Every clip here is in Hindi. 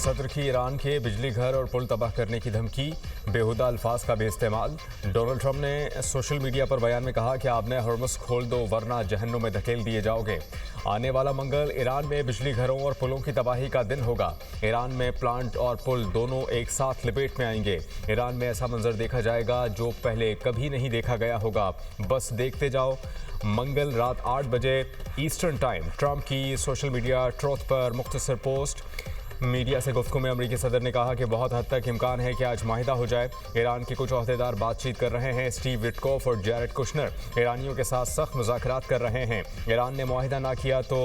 सदर की ईरान के बिजली घर और पुल तबाह करने की धमकी, बेहुदा अल्फाज का बेइस्तेमाल। डोनाल्ड ट्रंप ने सोशल मीडिया पर बयान में कहा कि आपने हॉर्मुज़ खोल दो वरना जहन्नुम में धकेल दिए जाओगे। आने वाला मंगल ईरान में बिजली घरों और पुलों की तबाही का दिन होगा। ईरान में प्लांट और पुल दोनों एक साथ लपेट में आएंगे। ईरान में ऐसा मंजर देखा जाएगा जो पहले कभी नहीं देखा गया होगा। बस देखते जाओ। मंगल रात 8 बजे ईस्टर्न टाइम ट्रंप की सोशल मीडिया ट्रूथ पर मुख्तसर पोस्ट। मीडिया से गुफ्तगू में अमेरिकी सदर ने कहा कि बहुत हद तक इम्कान है कि आज माहिदा हो जाए। ईरान के कुछ ओहदेदार बातचीत कर रहे हैं। स्टीव विटकोफ और जैरेड कुशनर ईरानियों के साथ सख्त मुज़ाकरात कर रहे हैं। ईरान ने माहिदा ना किया तो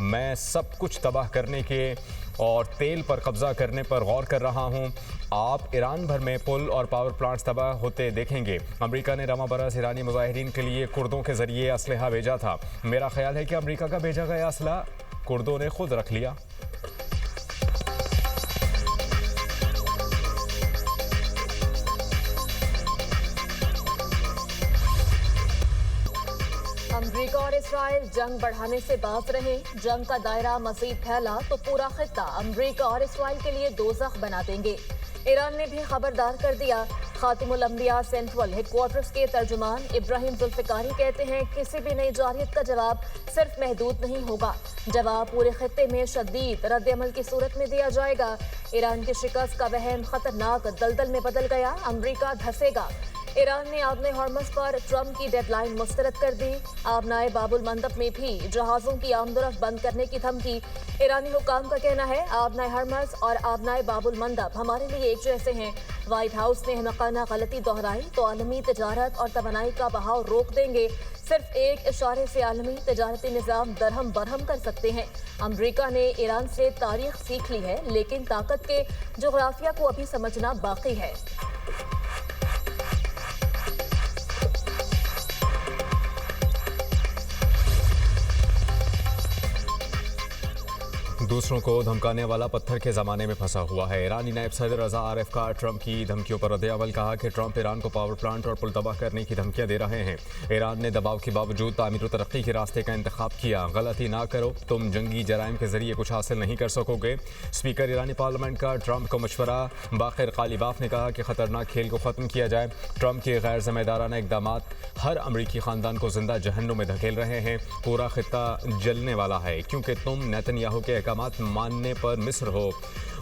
मैं सब कुछ तबाह करने के और तेल पर कब्जा करने पर गौर कर रहा हूं। आप ईरान भर में पुल और पावर प्लांट्स तबाह होते देखेंगे। अमेरिका ने रवा बरस ईरानी मुजाहिरीन के लिए कुर्दों के जरिए असलहा भेजा था। मेरा ख्याल है कि अमेरिका का भेजा गया असलहा कुर्दों ने खुद रख लिया। अमेरिका और इसराइल जंग बढ़ाने से बाज रहे। जंग का दायरा मजीद फैला तो पूरा खित्ता अमेरिका और इसराइल के लिए दोज़ख बना देंगे। ईरान ने भी खबरदार कर दिया। खातिमुल अंबिया सेंट्रल हेडक्वार्टर्स के तर्जुमान इब्राहिम जुल्फिकारी कहते हैं किसी भी नई जारियत का जवाब सिर्फ महदूद नहीं होगा। जवाब पूरे खित्ते में शदीद रद्द-ए-अमल की सूरत में दिया जाएगा। ईरान की शिकस्त का वहम खतरनाक दलदल में बदल गया। अमेरिका धंसेगा। ईरान ने आबनाए हॉर्मुज़ पर ट्रंप की डेडलाइन मुस्तरद कर दी। आबनाए बाबुल मंदब में भी जहाज़ों की आमदोरफ्त बंद करने की धमकी। ईरानी हुकाम का कहना है आबनाए हॉर्मुज़ और आबनाए बाबुल मंदब हमारे लिए एक जैसे हैं। व्हाइट हाउस ने अहमकाना गलती दोहराई तो आलमी तजारत और तवानाई का बहाव रोक देंगे। सिर्फ एक इशारे से आलमी तजारती निज़ाम दरहम बरहम कर सकते हैं। अमरीका ने ईरान से तारीख सीख ली है लेकिन ताकत के जोग्राफिया को अभी समझना बाकी है। दूसरों को धमकाने वाला पत्थर के ज़माने में फंसा हुआ है। ईरानी नायब सदर रज़ा आरिफ का ट्रंप की धमकियों पर रद्द-ए-अमल। कहा कि ट्रंप ईरान को पावर प्लांट और पुल तबाह करने की धमकियां दे रहे हैं। ईरान ने दबाव के बावजूद तामीर और तरक्की के रास्ते का इंतखाब किया। गलती ना करो, तुम जंगी जराइम के जरिए कुछ हासिल नहीं कर सकोगे। स्पीकर ईरानी पार्लियामेंट का ट्रंप को मशवरा। बाखिर कालिबाफ ने कहा कि खतरनाक खेल को ख़त्म किया जाए। ट्रंप के गैर जिम्मेदाराना इकदाम हर अमरीकी खानदान को जिंदा जहन्नुम में धकेल रहे हैं। पूरा खित्ता जलने वाला है क्योंकि तुम नेतन्याहू के मानने पर मिस्र हो।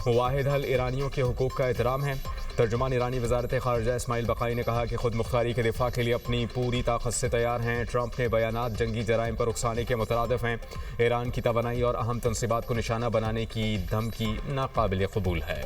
वाहिद हल ईरानियों के हुकूक का एहतराम है। तर्जुमान ईरानी वजारत खारजा इस्माइल बकाई ने कहा कि खुद मुख्तारी के दिफा के लिए अपनी पूरी ताकत से तैयार हैं। ट्रंप ने बयानात जंगी जराइम पर उकसाने के मुतरादिफ हैं। ईरान की तवानाई और अहम तनसीबात को निशाना बनाने की धमकी नाकाबिल कबूल है।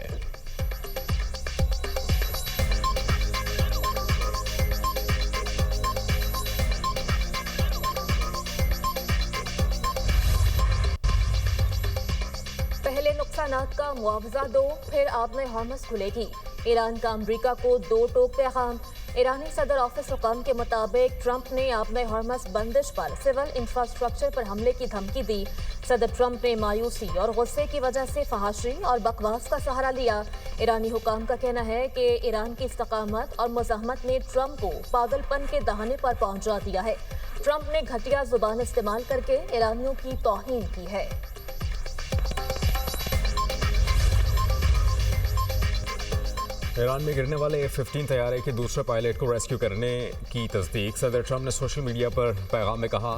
नुकसानात का मुआवजा दो, फिर आबनाए हॉर्मुज़ खुलेगी। ईरान का अमरीका को दो टोक पैगाम। ईरानी सदर ऑफिस हुकाम के मुताबिक ट्रंप ने आबनाए हॉर्मुज़ बंदिश पर सिविल इंफ्रास्ट्रक्चर पर हमले की धमकी दी। सदर ट्रंप ने मायूसी और गुस्से की वजह से फहाशी और बकवास का सहारा लिया। ईरानी हुकाम का कहना है कि ईरान की इस्तकामत और मुज़ाहमत ने ट्रंप को पागलपन के दहाने पर पहुंचा दिया है। ट्रंप ने घटिया जुबान इस्तेमाल करके ईरानियों की तौहीन की है। ईरान में गिरने वाले F-15 तैयारे के दूसरे पायलट को रेस्क्यू करने की तस्दीक। सदर ट्रंप ने सोशल मीडिया पर पैगाम में कहा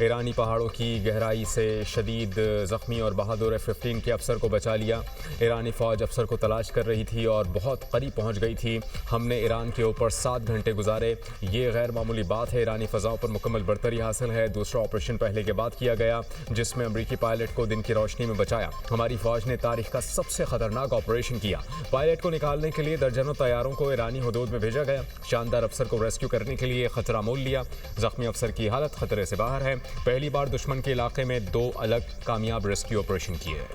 ईरानी पहाड़ों की गहराई से शदीद ज़ख्मी और बहादुर F-15 के अफसर को बचा लिया। ईरानी फ़ौज अफसर को तलाश कर रही थी और बहुत करीब पहुंच गई थी। हमने ईरान के ऊपर 7 घंटे गुजारे। ये गैर मामूली बात है। ईरानी फ़ज़ाओं पर मुकम्मल बरतरी हासिल है। दूसरा ऑपरेशन पहले के बाद किया गया जिसमें अमरीकी पायलट को दिन की रोशनी में बचाया। हमारी फ़ौज ने तारीख का सबसे ख़तरनाक ऑपरेशन किया। पायलट को निकालने के लिए दर्जनों तैयारों को ईरानी हुदूद में भेजा गया। शानदार अफसर को रेस्क्यू करने के लिए खतरा मोल लिया। जख्मी अफसर की हालत खतरे से बाहर है। पहली बार दुश्मन के इलाके में 2 अलग कामयाब रेस्क्यू ऑपरेशन किए।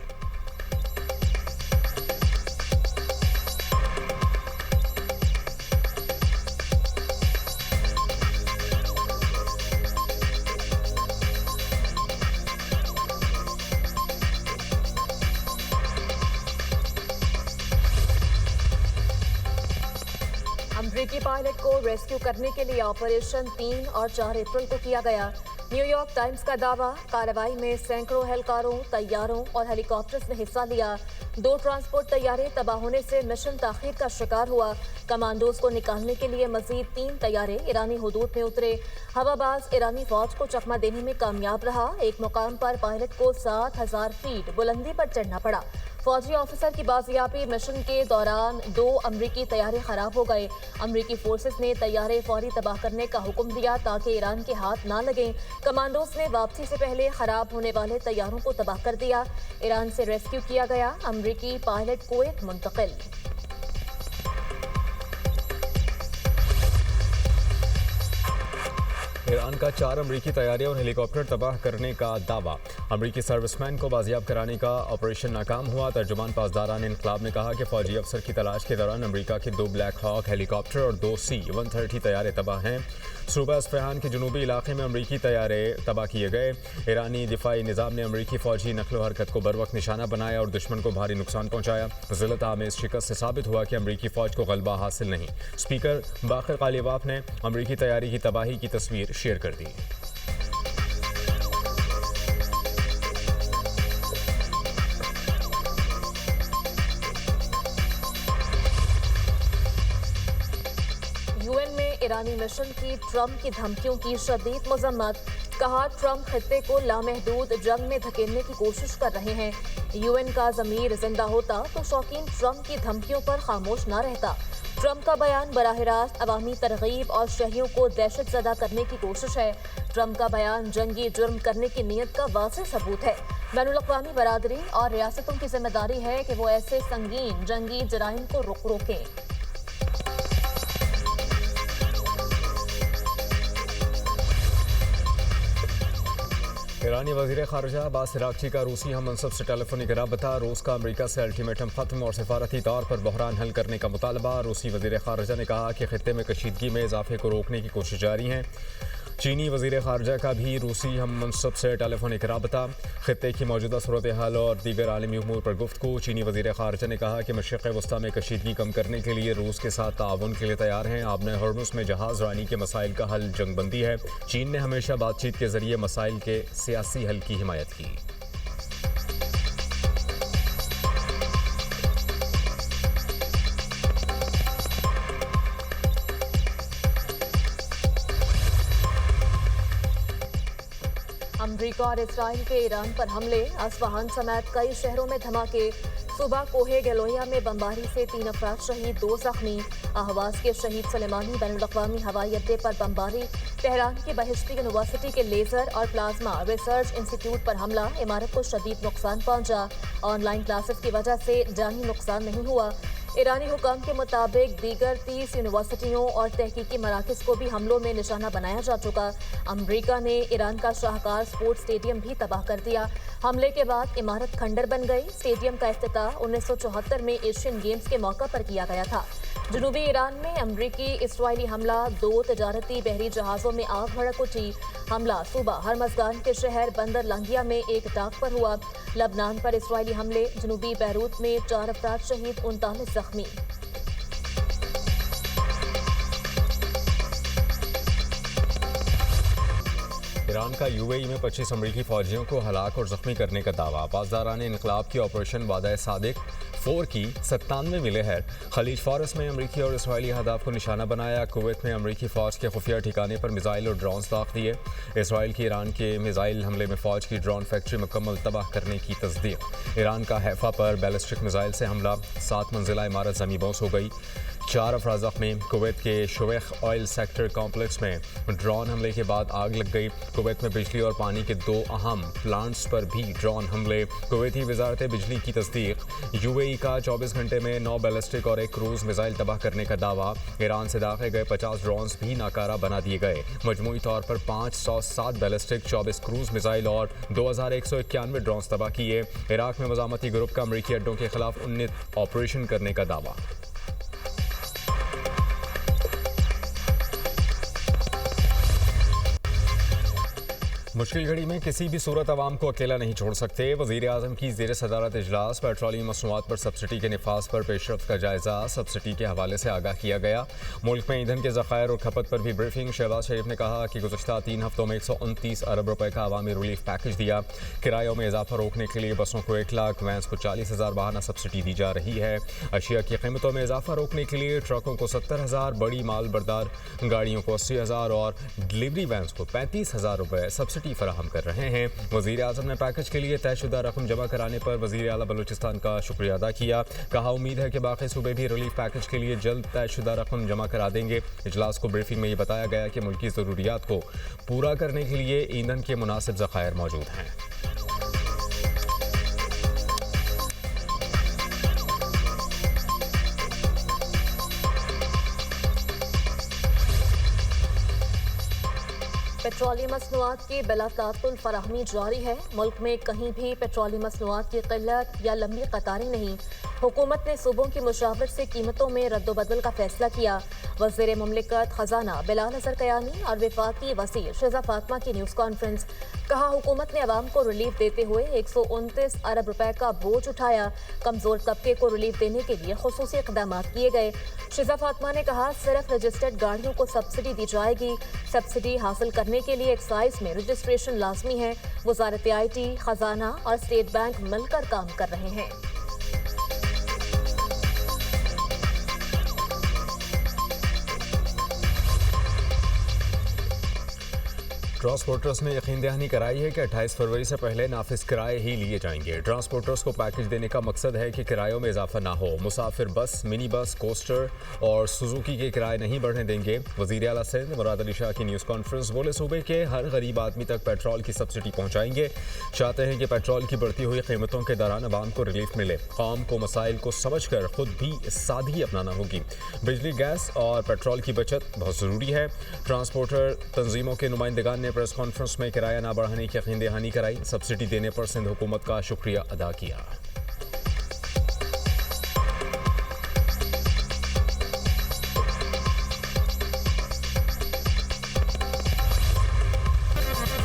अमरीकी पायलट को रेस्क्यू करने के लिए ऑपरेशन 3 और 4 अप्रैल को किया गया। न्यूयॉर्क टाइम्स का दावा, कार्रवाई में सैकड़ों एहलकारों, तैयारों और हेलीकॉप्टर्स ने हिस्सा लिया। 2 ट्रांसपोर्ट तैयारे तबाह होने से मिशन ताखीर का शिकार हुआ। कमांडोज को निकालने के लिए मजीद 3 तैयारे ईरानी हुदूद में उतरे। हवाबाज ईरानी फौज को चकमा देने में कामयाब रहा। एक मुकाम पर पायलट को 7000 फीट बुलंदी पर चढ़ना पड़ा। फौजी ऑफिसर की बाजियाबी मिशन के दौरान 2 अमरीकी तैयारे खराब हो गए। अमरीकी फोर्सेस ने तैयारे फौरी तबाह करने का हुक्म दिया ताकि ईरान के हाथ ना लगें। कमांडोज ने वापसी से पहले खराब होने वाले तैयारों को तबाह कर दिया। ईरान से रेस्क्यू किया गया अमरीकी पायलट कुवैत मुंतकिल। ईरान का 4 अमरीकी तैयारे और हेलीकॉप्टर तबाह करने का दावा। अमरीकी सर्विसमैन को बाजियाब कराने का ऑपरेशन नाकाम हुआ। तर्जुमान पासदारान इनकलाब ने कहा कि फौजी अफसर की तलाश के दौरान अमरीका के 2 ब्लैक हॉक हेलीकॉप्टर और 2 C-130 तैयारे तबाह हैं। सूबा इस्फहान के जनूबी इलाके में अमरीकी तैयारे तबाह किए गए। ईरानी दिफाई निज़ाम ने अमरीकी फौजी नकलो हरकत को बरवक्त निशाना बनाया और दुश्मन को भारी नुकसान पहुंचाया। ज़िलत आमेज़ शिकस्त से साबित हुआ कि अमरीकी फौज को गलबा हासिल नहीं। स्पीकर बाकर गालिबाफ ने अमरीकी तैयारी की तबाही की तस्वीर शेयर कर दी। यूएन में ईरानी मिशन की ट्रंप की धमकियों की शदीद मजम्मत। कहा, ट्रंप खित्ते को लामहदूद जंग में धकेलने की कोशिश कर रहे हैं। यूएन का ज़मीर जिंदा होता तो शौकीन ट्रंप की धमकियों पर खामोश न रहता। ट्रंप का बयान बराह रास्त अवामी तरगीब और शहरियों को दहशत ज़दा करने की कोशिश है। ट्रंप का बयान जंगी जुर्म करने की नीयत का वाज़ेह सबूत है। बैनुल-अक़वामी बरादरी और रियासतों की जिम्मेदारी है कि वो ऐसे संगीन जंगी जराइम को रोकें। ईरानी वज़ीर ख़ारिजा अब्बास अराग़ची का रूसी हम मनसब से टेलीफोनिक राबता। रूस का अमरीका से अल्टीमेटम ख़त्म और सिफारती तौर पर बहरान हल करने का मुतालबा। रूसी वज़ीर ख़ारिजा ने कहा कि खित्ते में कशीदगी में इजाफे को रोकने की कोशिश जारी है। चीनी वज़ीर ख़ारिजा का भी रूसी हम मनसब से टेलीफोनिक राबता। खित्ते की मौजूदा सूरत हाल और दीगर आलमी उमूर पर गुफ्तगू। चीनी वज़ीर ख़ारिजा ने कहा कि मशरिक़ वस्ता में कशीदगी कम करने के लिए रूस के साथ ताउन के लिए तैयार हैं। आपने हॉर्मुज़ में जहाज़ रानी के मसाइल का हल जंगबंदी है। चीन ने हमेशा बातचीत के ज़रिए मसाइल के सियासी हल की हिमायत की। अमरीका और इसराइल के ईरान पर हमले। अस्फहान समेत कई शहरों में धमाके। सुबह कोहे गलोया में बमबारी से 3 अफराद शहीद, 2 जख्मी। अहवाज के शहीद सुलेमानी बैनुल-अक़वामी हवाई अड्डे पर बमबारी। तेहरान की बहिश्ती यूनिवर्सिटी के लेजर और प्लाज्मा रिसर्च इंस्टीट्यूट पर हमला। इमारत को शदीद नुकसान पहुंचा। ऑनलाइन क्लासेस की वजह से जानी नुकसान नहीं हुआ। ईरानी हुकाम के मुताबिक दीगर 30 यूनिवर्सिटियों और तहकीकी मराकज़ को भी हमलों में निशाना बनाया जा चुका। अमरीका ने ईरान का शाहकार स्पोर्ट्स स्टेडियम भी तबाह कर दिया। हमले के बाद इमारत खंडर बन गई। स्टेडियम का इफ्तिताह 1974 में एशियन गेम्स के मौका पर किया गया था। जनूबी ईरान में अमरीकी इसराइली हमला। 2 तजारती बहरी जहाज़ों में आग भड़क उठी। हमला सुबह हरमज़गान के शहर बंदर लांगिया में एक डाक पर हुआ। लबनान पर इसराइली हमले। जनूबी बैरूत में 4 अफराद शहीद, 39 जख्मी। ईरान का यूएई में 25 अमरीकी फौजियों को हलाक और जख्मी करने का दावा। पासदारान इनकलाब की ऑपरेशन वादा सादिक 4 की 97 मिले हैं। खलीज फारस में अमरीकी और इसराइली अहदाफ को निशाना बनाया। कुवैत में अमरीकी फ़ौज के खुफिया ठिकाने पर मिसाइल और ड्रोन दाग दिए। इसराइल की ईरान के मिसाइल हमले में फ़ौज की ड्रोन फैक्ट्री मुकम्मल तबाह करने की तस्दीक। ईरान का हैफा पर बैलिस्टिक मिसाइल से हमला। 7 मंजिला इमारत ज़मीबोस हो गई। 4 अफराद ज़ख्मी। कुवैत के शुवेख ऑयल सेक्टर कॉम्प्लेक्स में ड्रोन हमले के बाद आग लग गई। कुवैत में बिजली और पानी के 2 अहम प्लांट्स पर भी ड्रोन हमले। कुवैती वजारत बिजली की तस्दीक। यूएई का 24 घंटे में 9 बैलिस्टिक और 1 क्रूज मिसाइल तबाह करने का दावा। ईरान से दागे गए 50 ड्रोन्स भी नाकारा बना दिए गए। मजमूई तौर पर 507 बैलिस्टिक, 24 क्रूज मिसाइल और 2191 ड्रोन्स तबाह किए। इराक में मज़ामती ग्रुप का अमरीकी अड्डों के खिलाफ 19 ऑपरेशन करने का दावा। मुश्किल घड़ी में किसी भी सूरत आवाम को अकेला नहीं छोड़ सकते। वज़ीर आज़म की ज़ेर सदारत इजलास पेट्रोलियम मसनूआत पर सब्सिडी के निफाज पर पेशरफ्त का जायज़ा, सब्सिडी के हवाले से आगाह किया गया। मुल्क में ईंधन के ज़खायर और खपत पर भी ब्रीफिंग। शहबाज शरीफ ने कहा कि गुज़श्ता 3 हफ्तों में 129 अरब रुपए का अवामी रिलीफ पैकेज दिया। किरायों में इजाफा रोकने के लिए बसों को 1 लाख, वैन्स को 40,000 बहाना सब्सिडी दी जा रही है। अशिया की कीमतों में इजाफा रोकने के लिए ट्रकों को 70,000, बड़ी माल बरदार गाड़ियों को 80,000 और डिलीवरी वैन्स को 35,000 रुपए सब्सिडी फराहम कर रहे हैं। वज़ीर आज़म ने पैकेज के लिए तयशुदा रकम जमा कराने पर वज़ीर आला बलूचिस्तान का शुक्रिया अदा किया। कहा उम्मीद है कि बाकी सूबे भी रिलीफ पैकेज के लिए जल्द तयशुदा रकम जमा करा देंगे। इजलास को ब्रीफिंग में ये बताया गया कि मुल्की ज़रूरियात को पूरा करने के लिए ईंधन के मुनासिब ज़खायर मौजूद हैं। पेट्रोलियम मसनूआत की बिलातातुल फराहमी जारी है। मुल्क में कहीं भी पेट्रोलियम मसनूआत की किल्लत या लंबी कतारें नहीं। हुकूमत ने सूबों की मुशावरत से कीमतों में रद्दोबदल का फैसला किया। वज़ीर मुमलिकत खजाना बिलाल अज़हर कयानी और वफाकी वज़ीर शिज़ा फातिमा की न्यूज़ कॉन्फ्रेंस। कहा हुकूमत ने अवाम को रिलीफ देते हुए 129 अरब रुपए का बोझ उठाया। कमजोर तबके को रिलीफ देने के लिए खुसूसी इक़दाम किए गए। शिज़ा फातिमा ने कहा सिर्फ रजिस्टर्ड गाड़ियों को सब्सिडी दी जाएगी। सब्सिडी हासिल करने के लिए एक्साइज में रजिस्ट्रेशन लाजमी है। वजारत IT, खजाना और स्टेट बैंक मिलकर काम कर रहे हैं। ट्रांसपोर्टर्स ने यकीन दहानी कराई है कि 28 फरवरी से पहले नाफिज किराए ही लिए जाएंगे। ट्रांसपोर्टर्स को पैकेज देने का मकसद है कि किरायों में इजाफा ना हो। मुसाफिर बस, मिनी बस, कोस्टर और सुजुकी के किराए नहीं बढ़ने देंगे। वज़ीर आला सिंध मुराद अली शाह की न्यूज़ कॉन्फ्रेंस। बोले सूबे के हर गरीब आदमी तक पेट्रोल की सब्सिडी पहुँचाएंगे। चाहते हैं कि पेट्रोल की बढ़ती हुई कीमतों के दौरान अवाम को रिलीफ मिले। कौम को मसाइल को समझ कर खुद भी सादगी अपनाना होगी। बिजली, गैस और पेट्रोल की बचत बहुत ज़रूरी है। ट्रांसपोर्टर तंजीमों के नुमाइंदगान ने प्रेस कॉन्फ्रेंस में किराया ना बढ़ाने की यकीन दहानी कराई। सब्सिडी देने पर सिंध हुकूमत का शुक्रिया अदा किया।